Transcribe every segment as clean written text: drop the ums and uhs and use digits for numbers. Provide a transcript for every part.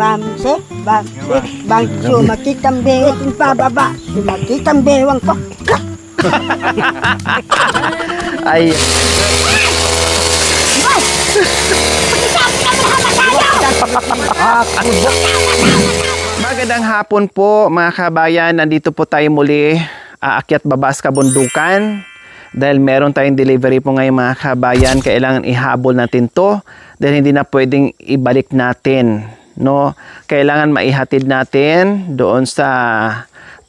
bang sumakitang behetin pababa, sumakitang bewang ko. Ay. Magandang hapon po mga kabayan. Nandito po tayo muli, aakyat baba sa kabundukan. Dahil meron tayong delivery po ngayon mga kabayan, kailangan ihabol natin to dahil hindi na pwedeng ibalik natin, no? Kailangan maihatid natin doon sa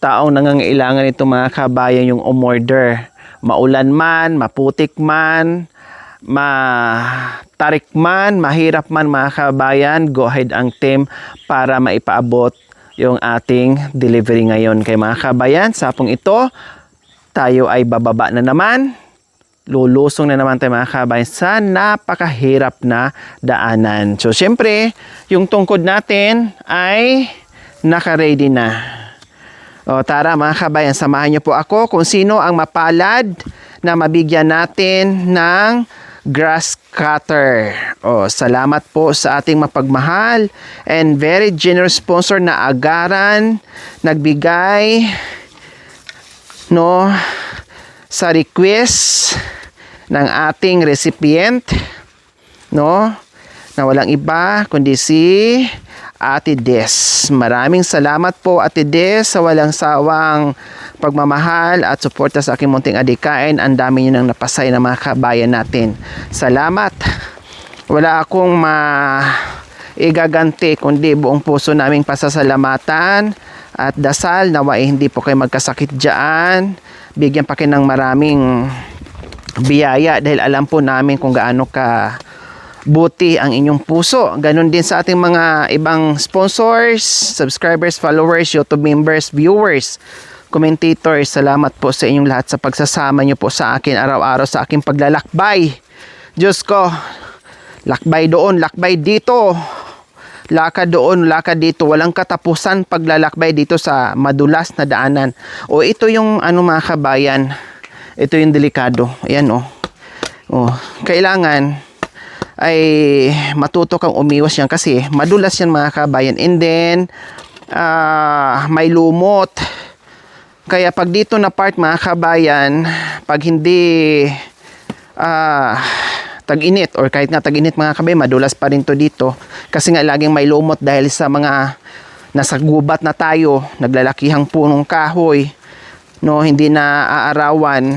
taong nangangailangan ito mga kabayan yung umorder. Maulan man, maputik man, matarik man, mahirap man mga kabayan, go ahead ang team para maipaabot yung ating delivery ngayon. Kay mga kabayan, sa hapong ito, tayo ay bababa na naman. Lulusong na naman tayo mga kabayan sa napakahirap na daanan. So, syempre, yung tungkod natin ay naka-ready na. O, tara mga kabayan, samahan niyo po ako kung sino ang mapalad na mabigyan natin ng grass cutter. O, salamat po sa ating mapagmahal and very generous sponsor na Agaran. Nagbigay sa request ng ating recipient, na walang iba kundi si Ate Des. Maraming salamat po Ate Des sa walang sawang pagmamahal at suporta sa aking munting adikain. Ang dami niyo nang napasay na mga kabayan natin. Salamat. Wala akong igaganti kundi buong puso naming pasasalamatan at dasal nawa hindi po kayo magkasakit dyan. Bigyan pa kayo ng maraming biyaya dahil alam po namin kung gaano ka buti ang inyong puso. Ganon din sa ating mga ibang sponsors, subscribers, followers, YouTube members, viewers, commentators. Salamat po sa inyong lahat sa pagsasama nyo po sa akin araw-araw sa aking paglalakbay. Diyos ko, lakbay doon, lakbay dito. Lakad doon, lakad dito. Walang katapusan paglalakbay dito sa madulas na daanan. O ito yung mga kabayan. Ito yung delikado. Ayan kailangan ay matuto kang umiwas yan kasi madulas yan mga kabayan. And then, may lumot. Kaya pag dito na part mga kabayan, pag hindi tag-init or kahit nga tag-init mga kabayan, madulas pa rin to dito kasi nga laging may lumot dahil sa mga nasa gubat na tayo, naglalakihang punong kahoy, hindi na aarawan,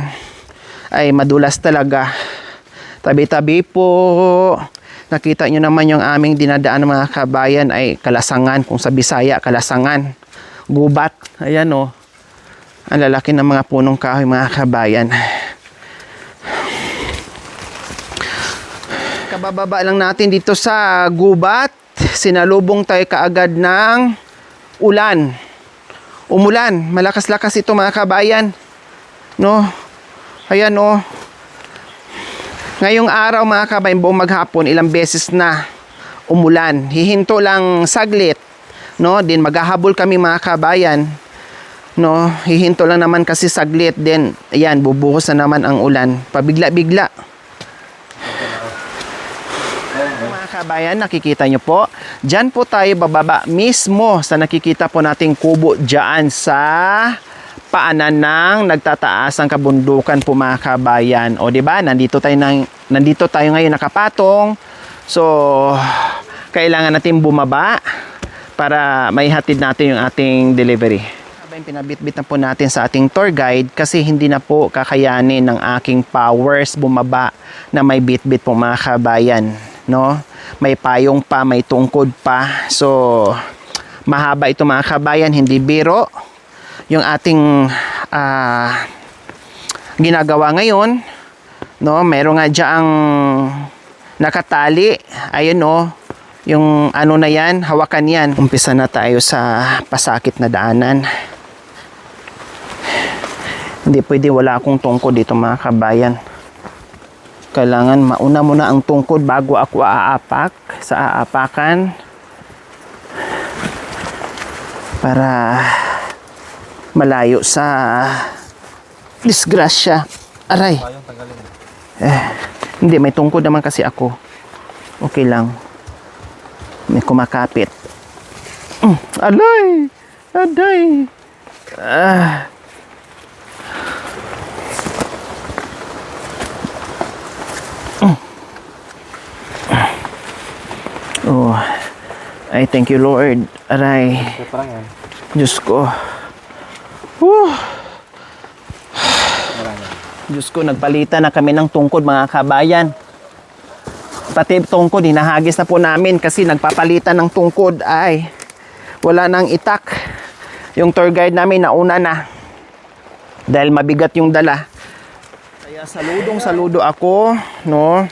ay madulas talaga. Tabi-tabi po. Nakita nyo naman yung aming dinadaan mga kabayan ay kalasangan, kung sa Bisaya kalasangan, gubat. Ayan ang lalaki ng mga punong kahoy mga kabayan. Kabababa lang natin dito sa gubat, sinalubong tayo kaagad ng ulan. Umulan, malakas-lakas ito mga kabayan. Ayan Ngayong araw mga kabayan, buong maghapon, ilang beses na umulan. Hihinto lang saglit, Din maghahabol kami mga kabayan. Hihinto lang naman kasi saglit, then ayan, bubuhos na naman ang ulan. Pabigla-bigla. Mga kabayan, nakikita nyo po, dyan po tayo bababa mismo sa nakikita po nating kubo dyan sa paanan ng nagtataas ang kabundukan po mga kabayan. O diba, nandito tayo ngayon nakapatong. So, kailangan natin bumaba para maihatid natin yung ating delivery. Pinabitbit na po natin sa ating tour guide kasi hindi na po kakayanin ng aking powers bumaba na may bitbit po mga kabayan. May payong pa, may tungkod pa. So, mahaba ito mga kabayan, hindi biro. Yung ating ginagawa ngayon, meron nga dyang nakatali. Ayun yung na yan, hawakan yan. Umpisa na tayo sa pasakit na daanan. Hindi pwede wala akong tungkod dito mga kabayan. Kailangan mauna muna ang tungkod bago ako aapak sa aapakan. Para malayo sa disgrasya. Aray. Hindi, may tungkod naman kasi ako. Okay lang. May kumakapit. Alay! Aday! Oh, ay thank you Lord. Aray. Diyos ko. Diyos ko, nagpalitan na kami ng tungkod mga kabayan. Pati tungkod, hinahagis na po namin kasi nagpapalitan ng tungkod ay wala nang itak. Yung tour guide namin nauna na dahil mabigat yung dala. Kaya saludo ako, no?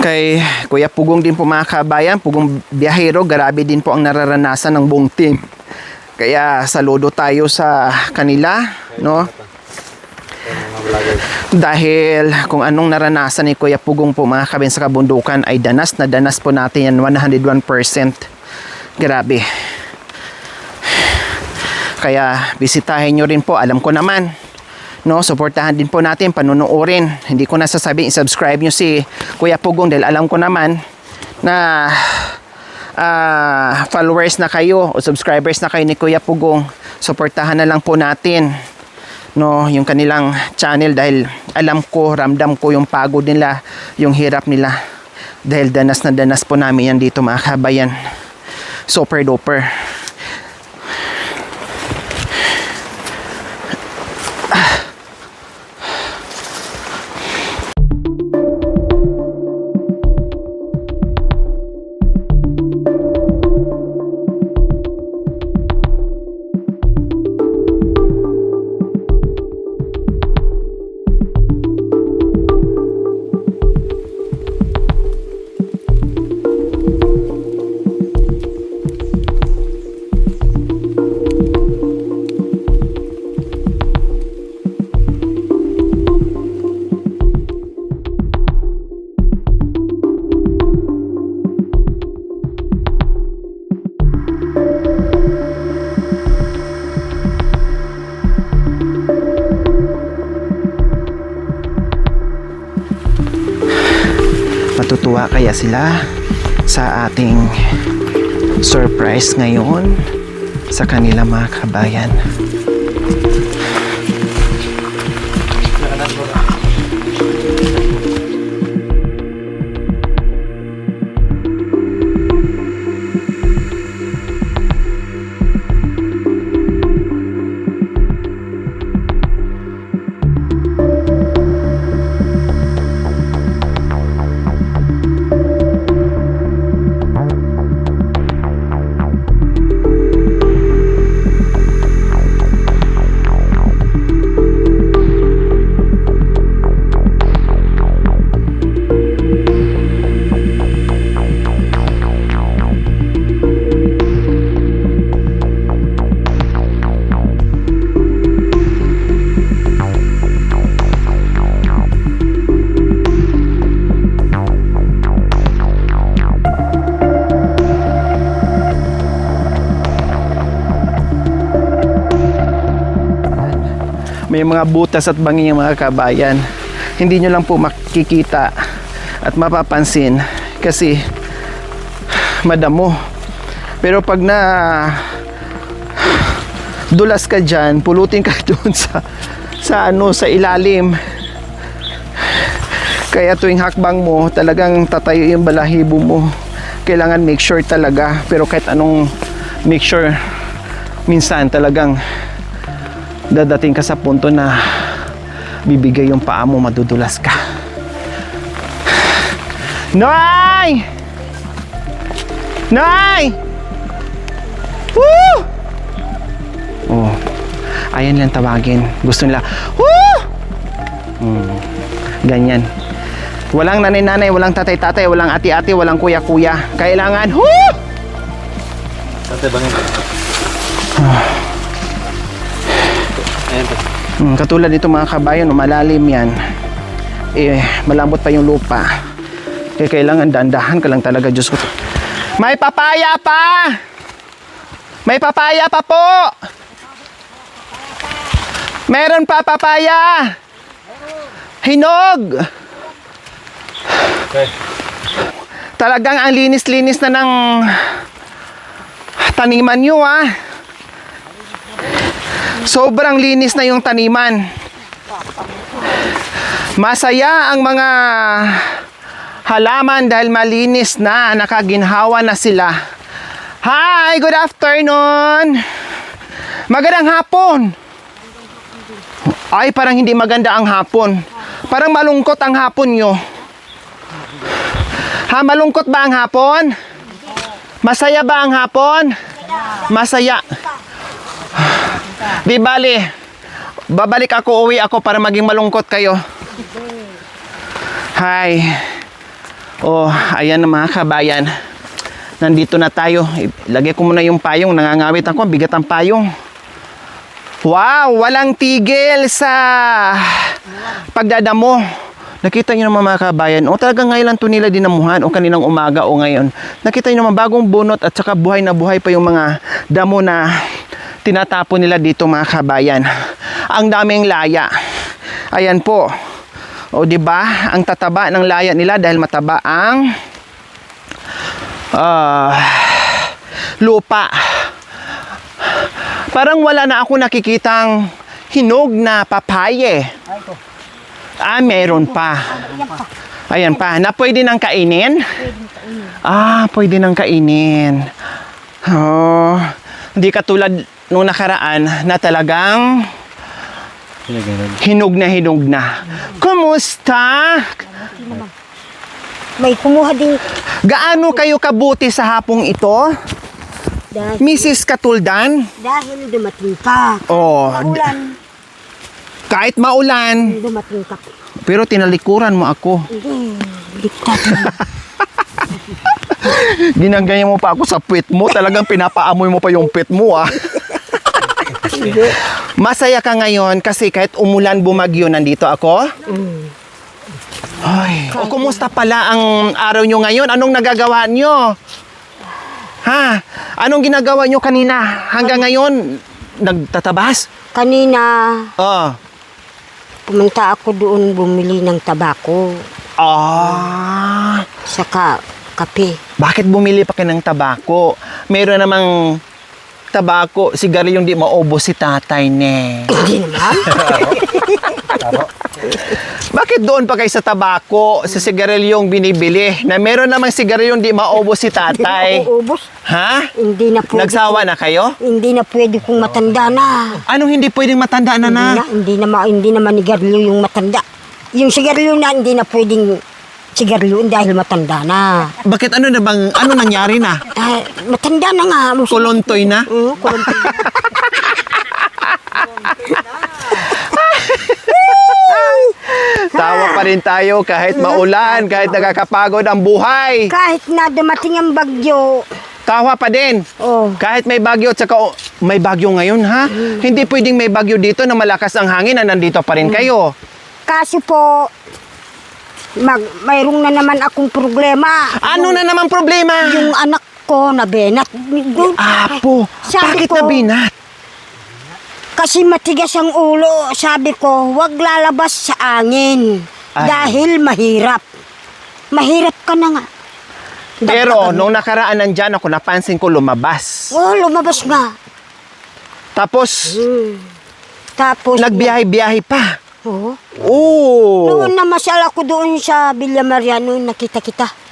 Kay Kuya Pugong din po mga kabayan, Pugong biyahero, grabe din po ang nararanasan ng buong team. Kaya saludo tayo sa kanila, no? Dahil kung anong naranasan ni Kuya Pugong po mga kabayan sa kabundukan ay danas na danas po natin yan 101%. Grabe. Kaya bisitahin nyo rin po, alam ko naman, no, suportahan din po natin, panunuorin. Hindi ko nasasabing i-subscribe nyo si Kuya Pugong dahil alam ko naman na followers na kayo o subscribers na kayo ni Kuya Pugong. Suportahan na lang po natin, no, yung kanilang channel dahil alam ko, ramdam ko yung pagod nila, yung hirap nila. Dahil danas na danas po namin yan dito mga kabayan. Super duper. Matutuwa kaya sila sa ating surprise ngayon sa kanila mga kabayan. May mga butas at bangi yung mga kabayan. Hindi nyo lang po makikita at mapapansin kasi madamo. Pero pag na dulas ka dyan, pulutin ka doon sa ilalim. Kaya tuwing hakbang mo, talagang tatayo yung balahibo mo. Kailangan make sure talaga. Pero kahit anong make sure, minsan talagang dadating ka sa punto na bibigay yung paa mo, madudulas ka. Nay! Nay! Woo! Oh, ayan lang tawagin. Gusto nila, woo! Ganyan. Walang nanay-nanay, walang tatay-tatay, walang ati-ati, walang kuya-kuya. Kailangan, woo! Tatay bangin. Katulad nito mga kabayan, malalim yan. Malambot pa yung lupa. Kaya kailangan dandahan ka lang talaga, Diyos ko. May papaya pa! May papaya pa po! Meron pa papaya! Hinog! Okay. Talagang ang linis-linis na ng taniman nyo Sobrang linis na yung taniman. Masaya ang mga halaman dahil malinis na, nakaginhawa na sila. Hi, good afternoon. Magandang hapon. Ay, parang hindi maganda ang hapon. Parang malungkot ang hapon nyo. Ha, malungkot ba ang hapon? Masaya ba ang hapon? Masaya. Di bali, babalik ako, uwi ako para maging malungkot kayo. Hi. Oh, ayan na mga kabayan. Nandito na tayo. Lagay ko muna yung payong. Nangangawit ako. Bigat ang payong. Wow! Walang tigil sa pagdadamo. Nakita nyo naman mga kabayan. O talagang ngayon lang ito nila dinamuhan. O kaninang umaga o ngayon. Nakita nyo naman bagong bunot at saka buhay na buhay pa yung mga damo na tinatapon nila dito mga kabayan. Ang daming laya. Ayan po. O di ba? Ang tataba ng laya nila dahil mataba ang lupa. Parang wala na ako nakikitang hinog na papaye. Meron pa. Ayan pa. Na pwede nang kainin? Pwede nang kainin. Oh, hindi katulad nung nakaraan na talagang hinog na. Kumusta? May kumuha din. Gaano kayo kabuti sa hapong ito? Mrs. Katuldan? Dahil dumating ka. Maulan. Kahit maulan. Dumating ka. Pero tinalikuran mo ako. Hindi. Diktat. Ginagaya mo pa ako sa puwit mo. Talagang pinapaamoy mo pa yung puwit mo Masaya ka ngayon kasi kahit umulan bumagyo, nandito ako? Ay, kumusta pala ang araw nyo ngayon? Anong nagagawa nyo? Ha? Anong ginagawa nyo kanina? Hanggang ngayon, nagtatabas? Kanina, pumunta ako doon bumili ng tabako. Saka kape. Bakit bumili pa kayo ng tabako? Meron namang tabako, sigaryong di maubos si tatay Hindi naman. Bakit doon pa kayo sa tabako, sa sigaryong binibili, na meron namang sigaryong di maubos si tatay? Hindi na uubos. Ha? Hindi na pwede. Nagsawa na kayo? Hindi na pwede kung matanda na. Anong hindi pwedeng matanda na? Hindi na manigaryo yung matanda. Yung sigarilyo na hindi na pwedeng sigarilyo dahil matanda na. Bakit ano nangyari na? Matanda na nga. Kolontoy na? Kolontoy. Tawa pa rin tayo kahit maulan, kahit nakakapagod ang buhay. Kahit na dumating ang bagyo. Tawa pa din. Kahit may bagyo at saka may bagyo ngayon ha. Hindi pwedeng may bagyo dito na malakas ang hangin na nandito pa rin kayo. Kaso po, mayroong na naman akong problema. Ano na naman problema? Yung anak ko na benat. Apo, bakit na binat? Kasi matigas ang ulo. Sabi ko, wag lalabas sa angin. Dahil mahirap. Mahirap ka na nga. Pero nung nakaraan nandyan ako, napansin ko lumabas. Lumabas nga. Tapos, Tapos nagbiyahe-biyahe pa. Noon namasyal ako doon sa Villa Maria, noon nakita kita.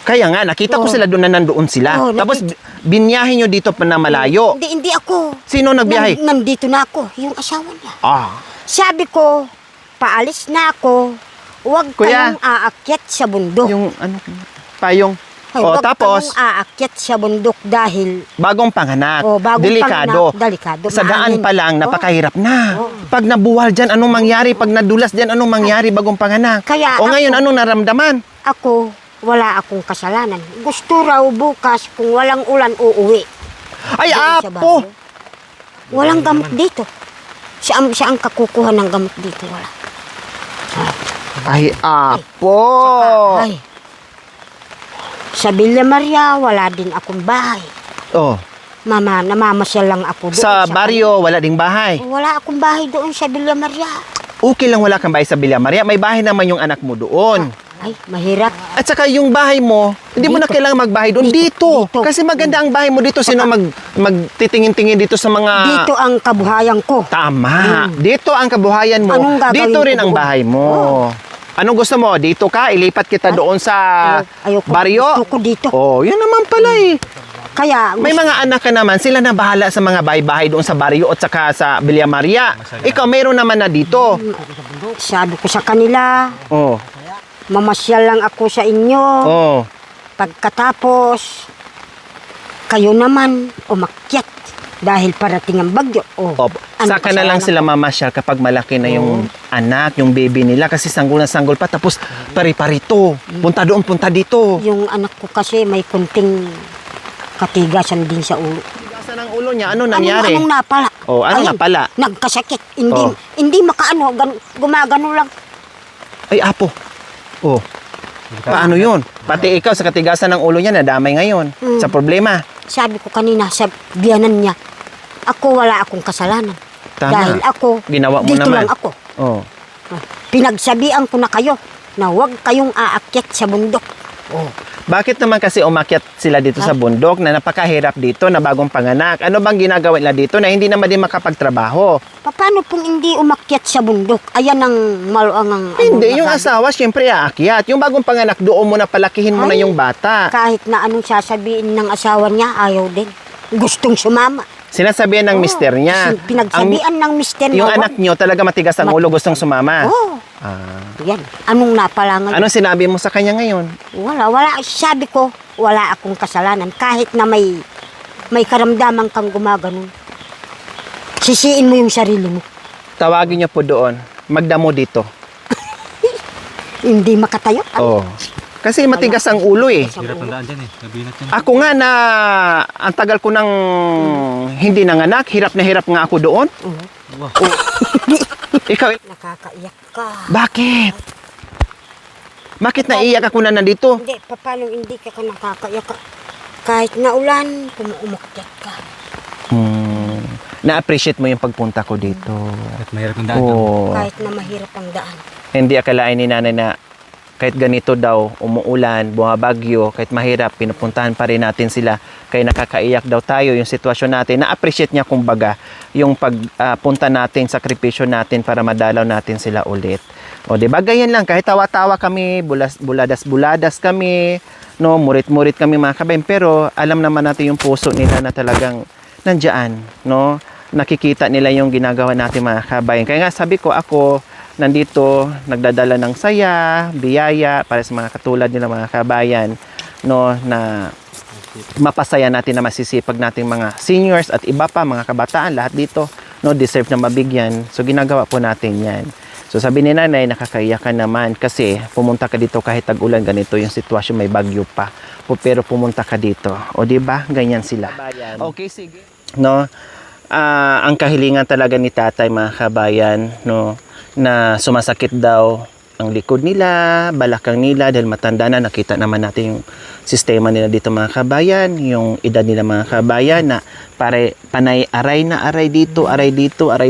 Kaya nga, nakita ko sila doon na nandoon sila. Tapos, binyahe nyo dito pa na malayo. Hindi ako. Sino nagbiyahe? Nandito na ako, yung asawa niya. Sabi ko, paalis na ako. Huwag kayong aakyat sa bundok. Yung payong. Huwag tapos, kayong aakyat sa bundok dahil bagong panganak. Delikado. Sa daan pa lang, napakahirap na. Pag nabuwal dyan, anong mangyari? Pag nadulas dyan, anong mangyari bagong panganak? Ngayon, anong naramdaman? Ako, wala akong kasalanan. Gusto raw bukas kung walang ulan uuwi. Ay, apo! Walang gamot dito. Siya ang kakukuha ng gamot dito. Wala. Ay, apo! Sa Villa Maria, wala din akong bahay. Namamasyal lang ako doon. Sa baryo, wala ding bahay? Wala akong bahay doon sa Villa Maria. Okay lang wala kang bahay sa Villa Maria. May bahay naman yung anak mo doon. Ay, mahirap. At saka yung bahay mo, hindi mo na Dito. kailangan magbahay doon. Dito. Dito. Kasi maganda ang bahay mo dito. Sino magtitingin-tingin dito sa mga... Dito ang kabuhayan ko. Tama. Dito ang kabuhayan mo. Anong gagawin Dito rin ko ang doon? bahay mo. Anong gusto mo? Dito ka? Ilipat kita doon sa Ayoko. baryo? Gusto ko dito. Oh, yun naman pala eh. Kaya, May mga anak ka naman, sila na bahala sa mga bahay-bahay doon sa baryo at saka sa Villa Maria. Ikaw, meron naman na dito. sabi ko sa kanila, Oh. mamasyal lang ako sa inyo. Oh. Pagkatapos, kayo naman umakyat dahil parating ang bagyo. Oh, Opo. Saka na lang kasalanan sila ko? mamasyal kapag malaki na yung anak, yung baby nila kasi sanggol na sanggol pa tapos pari-parito. Punta doon, punta dito. Yung anak ko kasi may kunting katigasan din sa ulo. Tigasan ang ulo niya, ano nangyari? Anong napala? Oh, ano Ayun, napala? Nagkasakit. Hindi, Oh. hindi makaano, gumagano lang. Ay, apo. Oh. Paano yun? Pati ikaw sa katigasan ng ulo niya, nadamay ngayon sa problema. Sabi ko kanina sa biyanan niya, ako wala akong kasalanan. Tama. Dahil ako, Ginawa mo dito naman. lang ako. Oh. Pinagsabihan ko na kayo na huwag kayong aakyat sa bundok. Oh. Bakit naman kasi umakyat sila dito sa bundok na napakahirap dito na bagong panganak? Ano bang ginagawa nila dito na hindi naman din makapagtrabaho? Paano pong hindi umakyat sa bundok? Ayan ang maluang ang... Hindi, ano, yung nasabi. asawa syempre aakyat. Yung bagong panganak doon mo na palakihin mo na Ay. yung bata. Kahit na anong sasabihin ng asawa niya, ayaw din. Gustong sumama. Sinasabihan ng mister niya. Pinagsabihan ng mister Yung na, anak niyo talaga matigas ang ulo, gustong sumama. Oh, Ah. yan. Anong napala ngayon? Anong sinabi mo sa kanya ngayon? Wala. Sabi ko, wala akong kasalanan. Kahit na may karamdaman kang gumaganon. Sisiin mo yung sarili mo. Tawagin niyo po doon. Magdamo dito. Hindi makatayo. Oh. Kasi matigas ang ulo eh. Hirap ang daan dyan eh. Nabinat yan. Ako nga na ang tagal ko nang hindi nanganak, hirap na hirap nga ako doon. Wow. Ikaw, Nakakaiyak ka. bakit? Bakit naiyak ako na nandito? Hindi, paano hindi ka nakakaiyak ka? Kahit na ulan, umakyat ka. Na-appreciate mo yung pagpunta ko dito. At mahirap ang daan. Oo. Kahit na mahirap ang daan. Hindi akalain ni nanay na kahit ganito daw, umuulan, bumabagyo, kahit mahirap, pinupuntahan pa rin natin sila. Kaya nakakaiyak daw tayo yung sitwasyon natin. Na-appreciate niya kumbaga yung pagpunta natin, sakripisyo natin para madalaw natin sila ulit. O diba, ganyan lang, kahit tawa-tawa kami, buladas-buladas kami, no, murit-murit kami mga kabayan, pero alam naman natin yung puso nila na talagang nandiyan, no? Nakikita nila yung ginagawa natin mga kabayan. Kaya nga sabi ko, ako nandito nagdadala ng saya, biyaya para sa mga katulad nila mga kabayan, no, na mapasaya natin na masisipag nating mga seniors at iba pa mga kabataan, lahat dito no deserve na mabigyan. So ginagawa po natin 'yan. So sabi ni nanay, nakakaiyak ka naman kasi pumunta ka dito kahit tag-ulan, ganito yung sitwasyon, may bagyo pa. Pero pumunta ka dito. O di ba? Ganyan sila. Okay, sige. No. Ang kahilingan talaga ni tatay mga kabayan, no, na sumasakit daw ang likod nila, balakang nila dahil matanda na. Nakita naman natin yung sistema nila dito mga kabayan, yung edad nila mga kabayan na panay aray dito, aray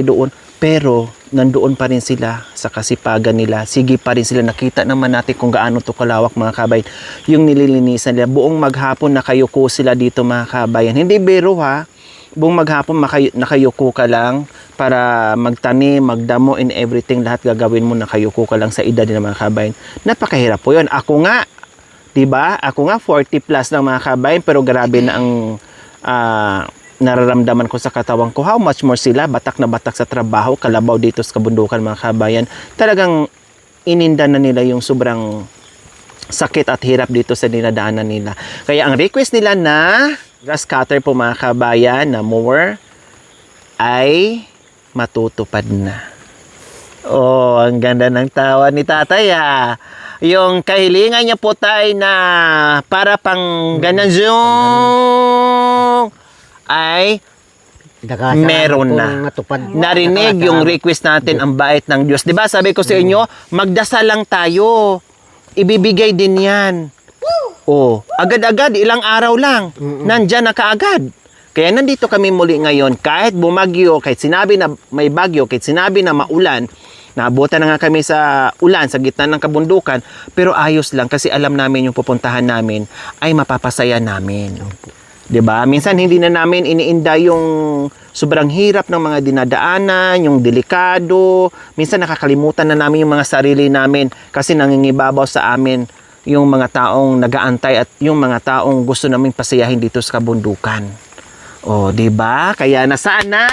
doon, pero nandoon pa rin sila sa kasipagan nila. Sige pa rin sila. Nakita naman natin kung gaano to kalawak mga kabayan yung nililinisan nila. Buong maghapon nakayuko sila dito mga kabayan. Hindi biro ha. Buong maghapon nakayuko ka lang para magtanim, magdamo, and everything. Lahat gagawin mo, nakayuko ka lang sa edad nila mga kabayan. Napakahirap po yun. Ako nga, diba? Ako nga 40 plus ng mga kabayan, pero grabe na ang nararamdaman ko sa katawan ko. How much more sila, batak na batak sa trabaho, kalabaw dito sa kabundukan mga kabayan. Talagang ininda na nila yung sobrang sakit at hirap dito sa dinadaanan nila. Kaya ang request nila na grass cutter po mga kabayan na mower ay matutupad na. Oh, ang ganda ng tawa ni tatay ah. Yung kahilingan niya po tayo na para pang ganyan ay meron na. Narinig yung request natin, ang bait ng Diyos. Diba sabi ko sa inyo, magdasal lang tayo. Ibibigay din yan. Oh, agad-agad, ilang araw lang. Nandyan na kaagad. Kaya nandito kami muli ngayon, kahit bumagyo, kahit sinabi na may bagyo, kahit sinabi na maulan, Naabutan na nga kami sa ulan, sa gitna ng kabundukan, pero ayos lang kasi alam namin yung pupuntahan namin ay mapapasaya namin. 'Di ba? Minsan hindi na namin iniinda yung sobrang hirap ng mga dinadaanan, yung delikado. Minsan nakakalimutan na namin yung mga sarili namin kasi nangingibabaw sa amin yung mga taong nagaantay at yung mga taong gusto naming pasayahin dito sa kabundukan. O, 'di ba? Kaya nasaan na?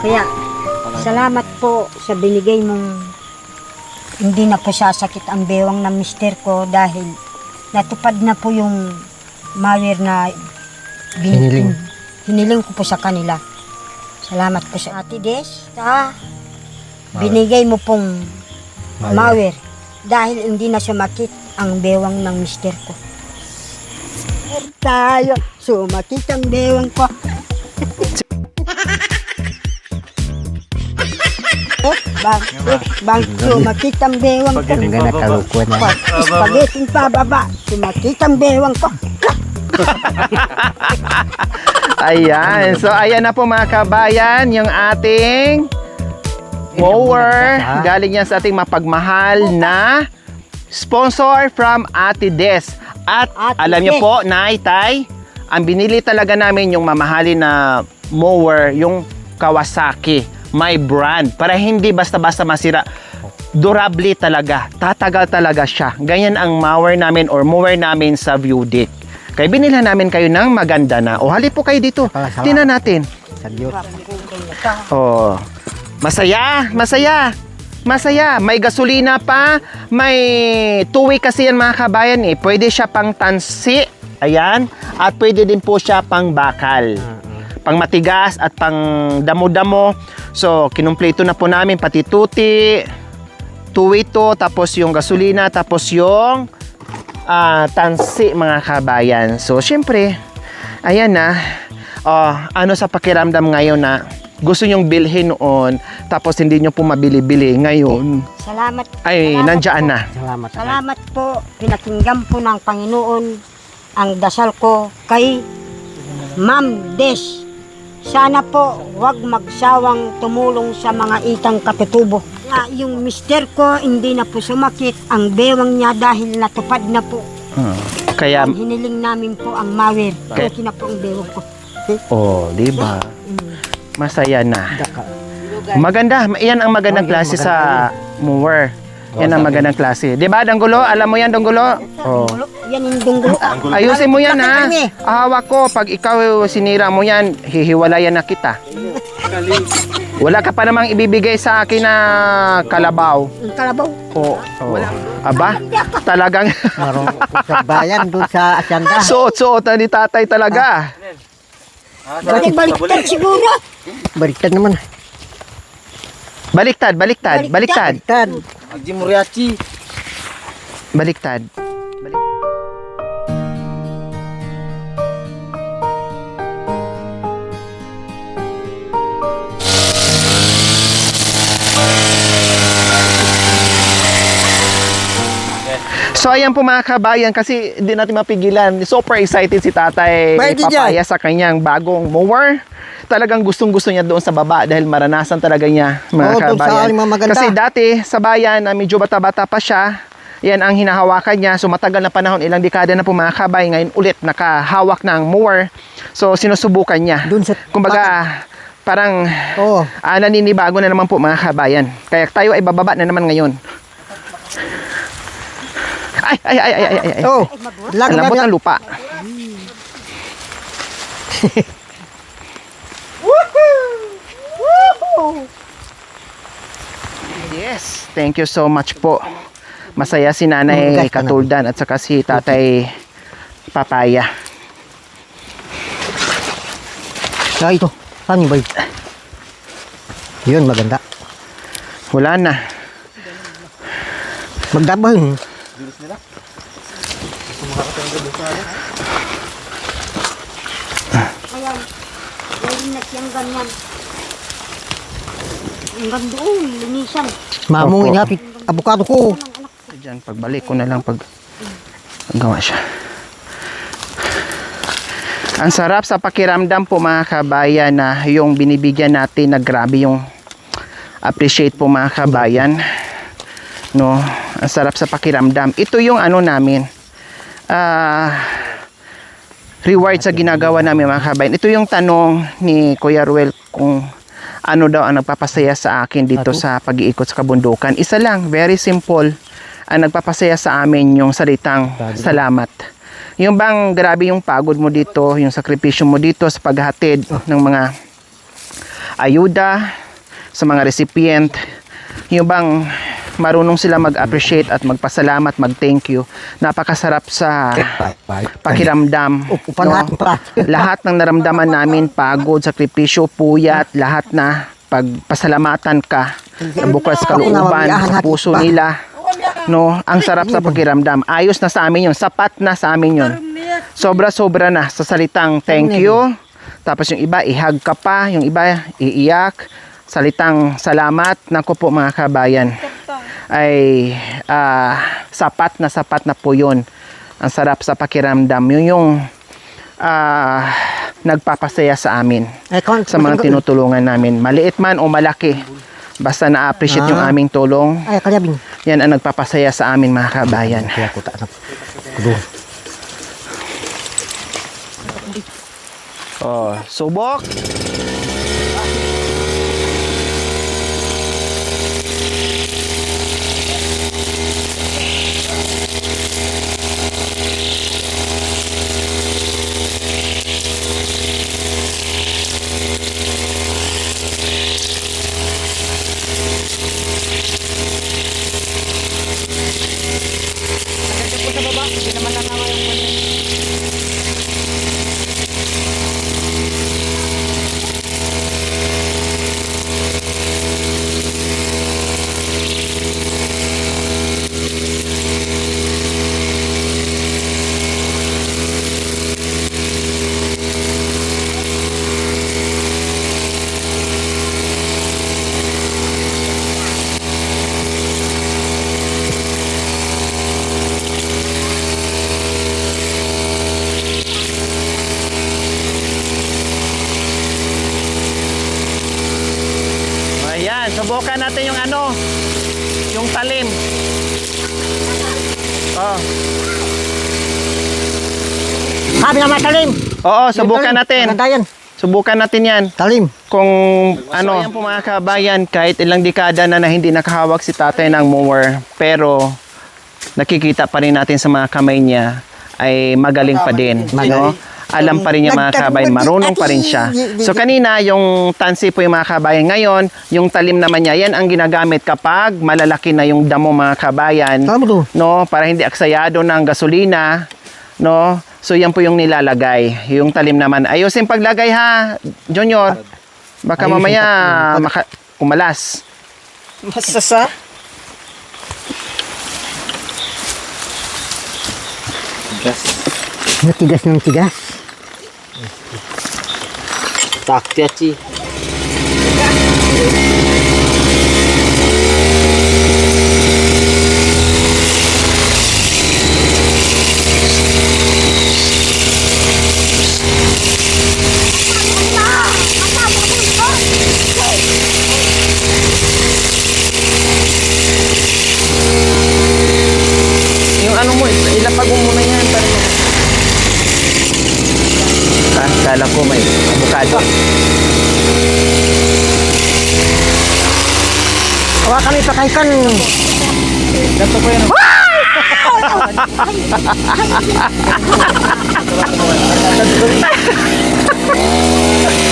Kaya, salamat po sa binigay mong hindi na po sasakit ang bewang ng mister ko dahil natupad na po yung malware na hiniling ko po sa kanila. Salamat po sa Ate Des sa binigay mo pong malware dahil hindi na sumakit ang bewang ng mister ko. Tayo, sumakit ang bewang ko. Bang, sumakit ang bewang ko. Pagaling pa baba. Spaghetti pa baba, sumakit ang bewang ko. Ayan. So, ayan na po mga kabayan, yung ating mower. Galing yan sa ating mapagmahal na sponsor from Ate Des. At Ate alam niyo Des. po, Nay, Tay, ang binili talaga namin yung mamahalin na mower, yung Kawasaki. May brand. Para hindi basta-basta masira. Durable talaga. Tatagal talaga siya. Ganyan ang mower namin or mower namin sa Viewdeck. Kaya binilhan namin kayo ng maganda na. O, halip po kayo dito. Tingnan natin. Oh. Masaya, masaya. Masaya. May gasolina pa. May two-way kasi yan mga kabayan eh. Pwede siya pang tansi. Ayan. At pwede din po siya pang bakal. Pang matigas at pang damo-damo. So, kinumpleto na po namin pati tuti. Two-way to. Tapos yung gasolina. Tapos yung tansi mga kabayan. So, syempre, ayan na. Ano sa pakiramdam ngayon na gusto nyong bilhin noon, tapos hindi nyo po mabili-bili ngayon. Salamat. Ay, Salamat nandiyan po. na. Salamat po. Pinakinggan po ng Panginoon ang dasal ko kay Ma'am Des. Sana po wag magsawang tumulong sa mga itang katutubo. Yung mister ko hindi na po sumakit ang bewang niya dahil natupad na po. Kaya, Ang hiniling namin po ang mawir. Okay na po ang bewang ko. di ba? Masaya na. Maganda. Yan ang magandang klase sa mower. Yan ang magandang klase. Di ba, Danggulo? Alam mo yan, Danggulo? Oh. Yan yung dunggulo. Ayusin mo yan, ha? Hawak ko. Pag ikaw sinira mo yan, hihiwalayan na kita. Wala ka pa namang ibibigay sa akin na kalabaw. Ang kalabaw. Oo. Aba, talagang Marong sa bayan doon sa asyanda. suot-suot na ni tatay talaga. Baliktad siguro. Baliktad naman. Baliktad. Baliktad. Haji Muriachi. Baliktad. So ayan po mga kabayan, kasi hindi natin mapigilan. Super excited si Tatay Pwede Papaya sa kanyang bagong mower. Talagang gustong-gusto niya doon sa baba dahil maranasan talaga niya mga Oo, doon sa kabayan. aling mga maganda. Kasi dati sa bayan, medyo bata-bata pa siya. Yan ang hinahawakan niya. So matagal na panahon, ilang dekada na po mga kabayan. Ngayon ulit nakahawak ng mower. So sinusubukan niya. Doon sa Kumbaga, parang Oo. naninibago na naman po mga kabayan. Kaya tayo ay bababa na naman ngayon. Ay. Oh, Ang lambot ng lupa. Yes, thank you so much po. Masaya si Nanay Katuldan at saka si Tatay Papaya. ito. Saan yung bay? Yun, maganda. Wala na. Magdabang. Ayan. Lagi na siyang ganyan. Hanggang doon, linisan. Mamungin Opo. hapit. Abukado ko. Diyan, pagbalik ko na lang pag gawa siya. Ang sarap sa pakiramdam po mga kabayan na yung binibigyan natin na grabe yung appreciate po mga kabayan. No, ang sarap sa pakiramdam. Ito yung ano namin. Reward sa ginagawa namin mga kabayan. Ito yung tanong ni Kuya Ruel kung ano daw ang nagpapasaya sa akin dito sa pag-iikot sa kabundukan. Isa lang, very simple. Ang nagpapasaya sa amin yung salitang salamat. Yung bang grabe yung pagod mo dito, yung sakripisyo mo dito sa paghatid ng mga ayuda sa mga recipient. Yung bang marunong sila mag-appreciate at magpasalamat, mag-thank you. Napakasarap sa pakiramdam. Upan no? natin pa. Lahat ng naramdaman namin, pagod, sakripisyo, puyat, lahat na pagpasalamatan ka, bukal sa kalooban, sa puso nila. No, ang sarap sa pakiramdam. Ayos na sa amin yun, sapat na sa amin yun. Sobra-sobra na sa salitang thank you. Tapos yung iba, ihag ka pa, yung iba, iiyak. Salitang salamat. Naku po mga kabayan, ay sapat na po yun. Ang sarap sa pakiramdam. Yun yung nagpapasaya sa amin, sa mga tinutulungan namin. Maliit man o malaki, basta na-appreciate yung aming tulong. Ay, kalabing. Yan ang nagpapasaya sa amin mga kabayan. Kaya ko taanap. Kudo. Oh, subok. Ayan, subukan natin yung ano, yung talim. Oh. Sabi na matalim. Oo, subukan natin. Maganda yan. Subukan natin yan. Talim. Kung ano, ayan po mga kabayan, kahit ilang dekada na hindi nakahawak si tatay ng mower, pero nakikita pa rin natin sa mga kamay niya ay magaling pa din. No? Alam pa rin yung mga kabayan, marunong pa rin siya. So kanina, yung tansi po yung mga kabayan. Ngayon, yung talim naman niya, yan ang ginagamit kapag malalaki na yung damo mga kabayan. Tama to. No, para hindi aksayado ng gasolina, no? So yan po yung nilalagay. Yung talim naman. Ayusin paglagay ha, Junior. Baka Ayusin mamaya kumalas. Masasa? Gas. Natigas ng tigas. Takti aci. Yung ano mo, ilapag mo muna yan. Kala ko may avocado. Awa kami pakaikan. Ganto po yan.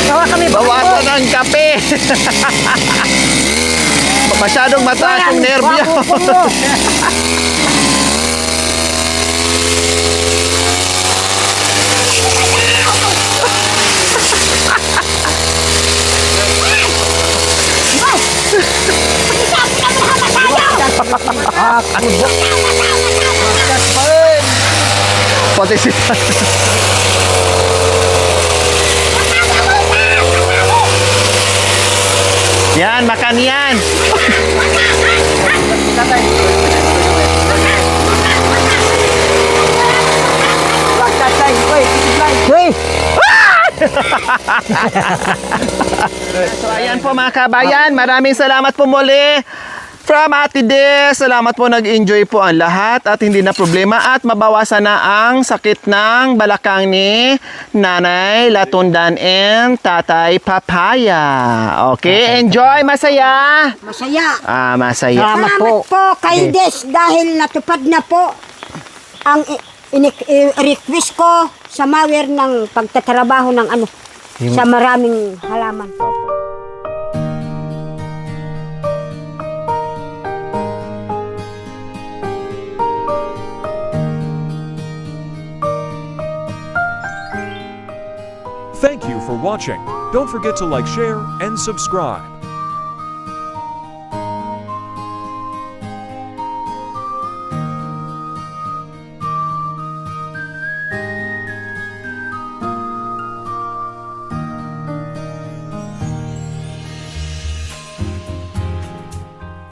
Awa kami Bawasan ang kape. Masyadong mataas yung nervyo. Pati si Yan, makan yan. Uy! So ayan po mga kabayan, maraming salamat po muli from Ate Des. Salamat po, nag-enjoy po ang lahat at hindi na problema at mabawasan na ang sakit ng balakang ni Nanay Latundan and Tatay Papaya. Okay, enjoy, masaya. Masaya. Masaya. Salamat po. po kay Des dahil natupad na po ang request ko sa mawer ng pagtatrabaho ng ano sa maraming halaman. Thank you for watching. Don't forget to like, share, and subscribe.